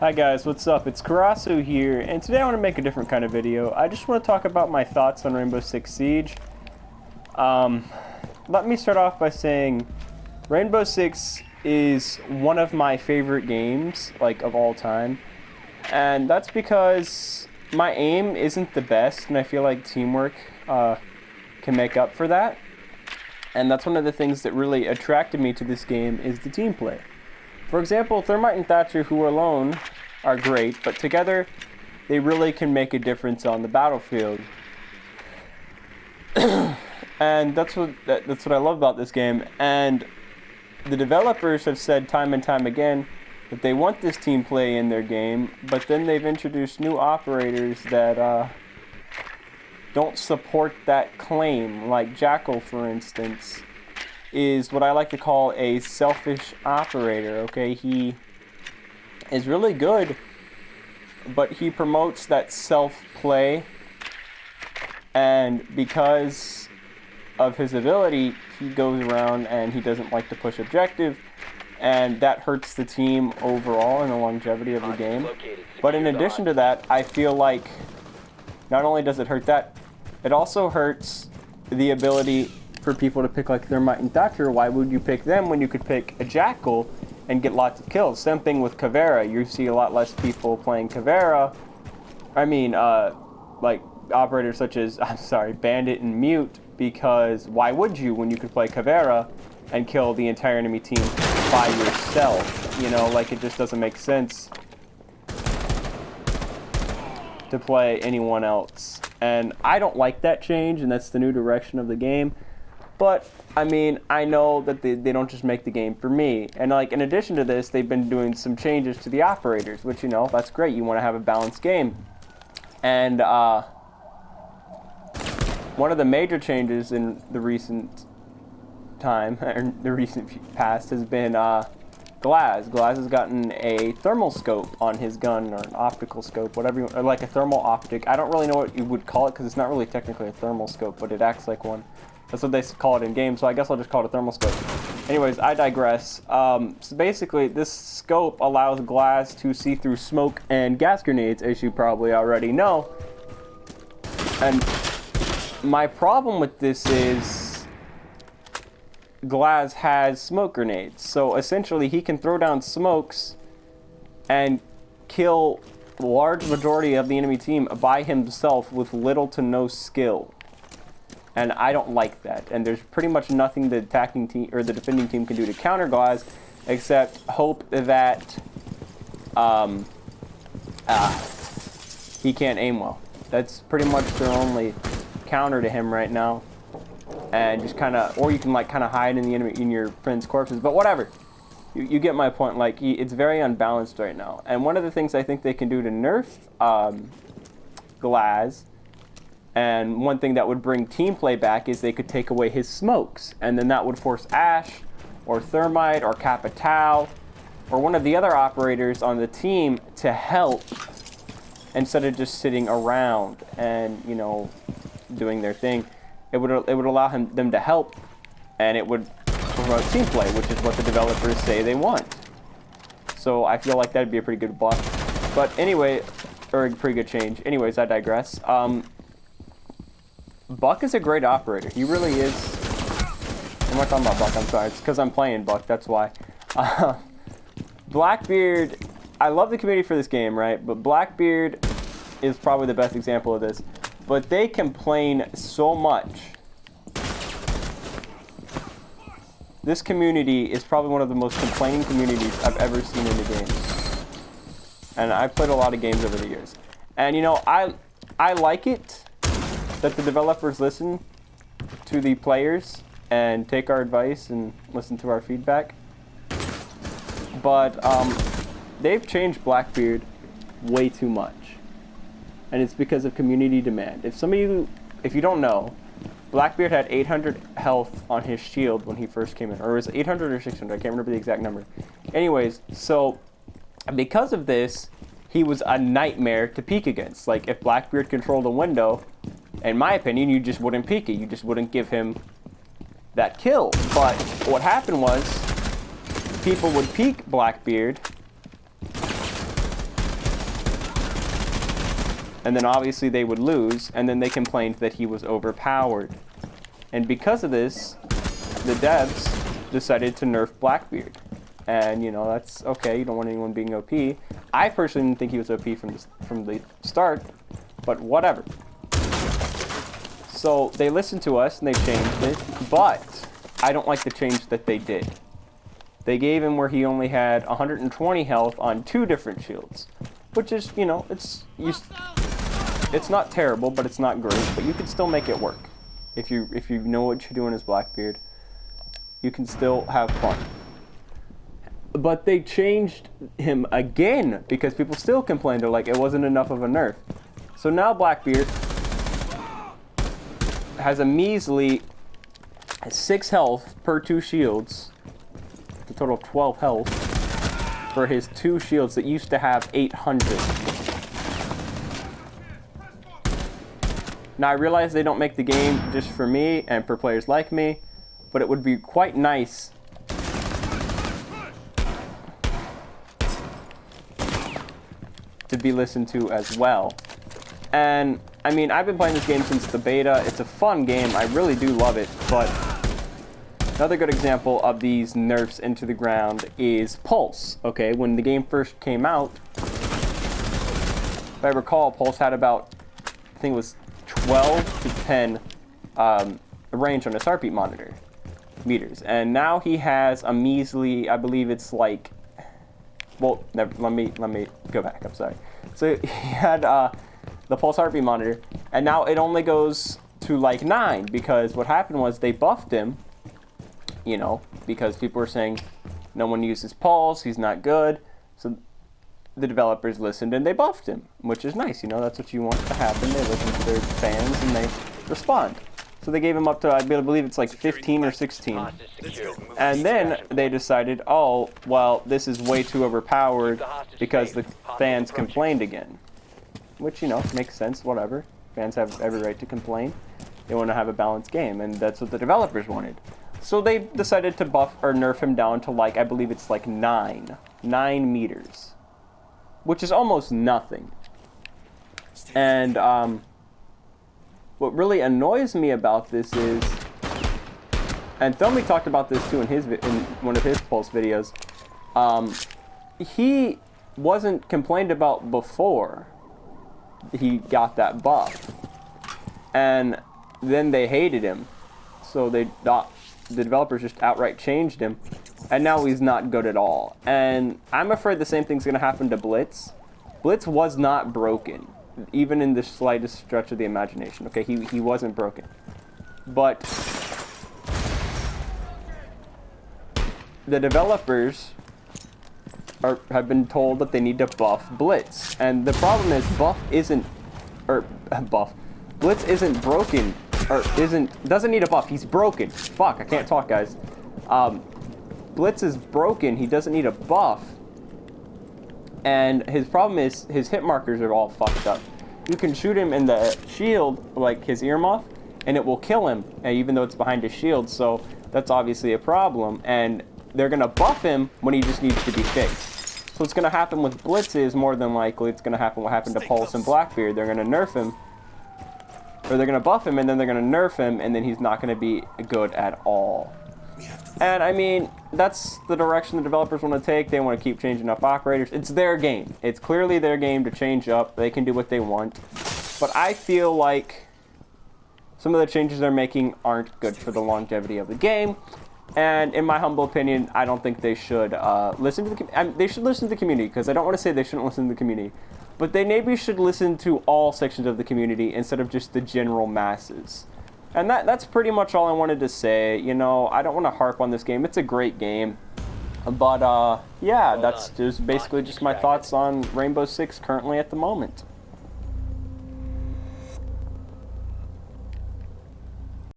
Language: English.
Hi guys, what's up? It's Karasu here, and today I want to make a different kind of video. I just want to talk about my thoughts on Rainbow Six Siege. Let me start off by saying Rainbow Six is one of my favorite games, like, of all time. And that's because my aim isn't the best, and I feel like teamwork can make up for that. And that's one of the things that really attracted me to this game is the team play. For example, Thermite and Thatcher, who alone are great, but together they really can make a difference on the battlefield. And that's what I love about this game. And the developers have said time and time again that they want this team play in their game, but then they've introduced new operators that don't support that claim, like Jackal, for instance, is what I like to call a selfish operator, okay? He is really good, but he promotes that self-play, and because of his ability, he goes around and he doesn't like to push objective, and that hurts the team overall and the longevity of the game. But in addition to that, I feel like not only does it hurt that, it also hurts the ability for people to pick like Thermite and Thatcher. Why would you pick them when you could pick a Jackal and get lots of kills? Same thing with Caveira. You see a lot less people playing Caveira. I mean, like operators such as, Bandit and Mute, because why would you when you could play Caveira and kill the entire enemy team by yourself? You know, like, it just doesn't make sense to play anyone else. And I don't like that change, and that's the new direction of the game. But, I mean, I know that they don't just make the game for me. And, like, in addition to this, they've been doing some changes to the operators, which, you know, that's great. You want to have a balanced game. And, one of the major changes in the recent time, or the recent past, has been, Glaz. Glaz has gotten a thermal scope on his gun, or an optical scope, whatever you want, or like a thermal optic. I don't really know what you would call it, because it's not really technically a thermal scope, but it acts like one. That's what they call it in game, so I guess I'll just call it a thermal scope. Anyways, I digress. So basically, this scope allows Glaz to see through smoke and gas grenades, as you probably already know. And my problem with this is Glaz has smoke grenades. So essentially, he can throw down smokes and kill the large majority of the enemy team by himself with little to no skill. And I don't like that. And there's pretty much nothing the attacking team or the defending team can do to counter Glaz, except hope that he can't aim well. That's pretty much their only counter to him right now. And just kind of, or you can like kind of hide in the enemy, in your friend's corpses. But whatever, you get my point. Like, it's very unbalanced right now. And one of the things I think they can do to nerf Glaz, and one thing that would bring team play back, is they could take away his smokes, and then that would force Ash or Thermite or Capitao or one of the other operators on the team to help instead of just sitting around and, you know, doing their thing. It would allow them to help, and it would promote team play, which is what the developers say they want. So I feel like that'd be a pretty good buff. But anyway, or a pretty good change. Anyways, I digress. Buck is a great operator. He really is. I'm not talking about Buck, I'm sorry. It's because I'm playing Buck, that's why. Blackbeard, I love the community for this game, right? But Blackbeard is probably the best example of this. But they complain so much. This community is probably one of the most complaining communities I've ever seen in the game. And I've played a lot of games over the years. And, you know, I like it that the developers listen to the players and take our advice and listen to our feedback. But they've changed Blackbeard way too much. And it's because of community demand. If you don't know, Blackbeard had 800 health on his shield when he first came in. Or it was 800 or 600, I can't remember the exact number. Anyways, so because of this, he was a nightmare to peek against. Like, if Blackbeard controlled a window, in my opinion, you just wouldn't peek it. You just wouldn't give him that kill. But what happened was, people would peek Blackbeard, And then obviously they would lose, and then they complained that he was overpowered. And because of this, the devs decided to nerf Blackbeard. And, you know, that's okay, you don't want anyone being OP. I personally didn't think he was OP from the start, but whatever. So they listened to us and they changed it, but I don't like the change that they did. They gave him where he only had 120 health on 2 different shields, which is, you know, it's not terrible, but it's not great, but you can still make it work. If you know what you're doing as Blackbeard, you can still have fun. But they changed him again because people still complained. They're like, it wasn't enough of a nerf. So now Blackbeard has a measly 6 health per 2 shields. A total of 12 health for his 2 shields that used to have 800. Now I realize they don't make the game just for me and for players like me, but it would be quite nice to be listened to as well. And I mean, I've been playing this game since the beta. It's a fun game. I really do love it, but another good example of these nerfs into the ground is Pulse. Okay, when the game first came out, if I recall, Pulse had about, I think it was 12 to 10 range on his heartbeat meters, and now he has a measly, I believe it's like, well, let me go back. I'm sorry. So he had the pulse heartbeat monitor, and now it only goes to like 9 because what happened was they buffed him. You know, because people were saying no one uses pulse, he's not good. So the developers listened and they buffed him, which is nice. You know, that's what you want to happen. They listen to their fans and they respond. So they gave him up to, I believe it's like 15 or 16. And then they decided, oh, well, this is way too overpowered because the fans complained again. Which, you know, makes sense, whatever. Fans have every right to complain. They want to have a balanced game, and that's what the developers wanted. So they decided to buff or nerf him down to like, I believe it's like 9 meters. Which is almost nothing. And, what really annoys me about this is, and Thomy talked about this too in one of his Pulse videos, he wasn't complained about before he got that buff, and then they hated him, so the developers just outright changed him, and now he's not good at all. And I'm afraid the same thing's going to happen to Blitz. Blitz was not broken, even in the slightest stretch of the imagination. Okay, he wasn't broken. But the developers have been told that they need to buff Blitz. And the problem is Blitz isn't broken, or doesn't need a buff. He's broken. Fuck, I can't talk, guys. Blitz is broken. He doesn't need a buff. And his problem is his hit markers are all fucked up. You can shoot him in the shield, like his earmuff, and it will kill him, even though it's behind his shield. So that's obviously a problem. And they're going to buff him when he just needs to be fixed. So what's going to happen with Blitz is more than likely it's going to happen what happened to Pulse and Blackbeard. They're going to nerf him, or they're going to buff him, and then they're going to nerf him, and then he's not going to be good at all. And I mean, that's the direction the developers want to take. They want to keep changing up operators. It's their game. It's clearly their game to change up. They can do what they want. But I feel like some of the changes they're making aren't good for the longevity of the game. And in my humble opinion, I don't think they should listen to they should listen to the community, because I don't want to say they shouldn't listen to the community. But they maybe should listen to all sections of the community instead of just the general masses. And that's pretty much all I wanted to say. You know, I don't want to harp on this game. It's a great game. But, yeah, that's just basically just my thoughts on Rainbow Six currently at the moment.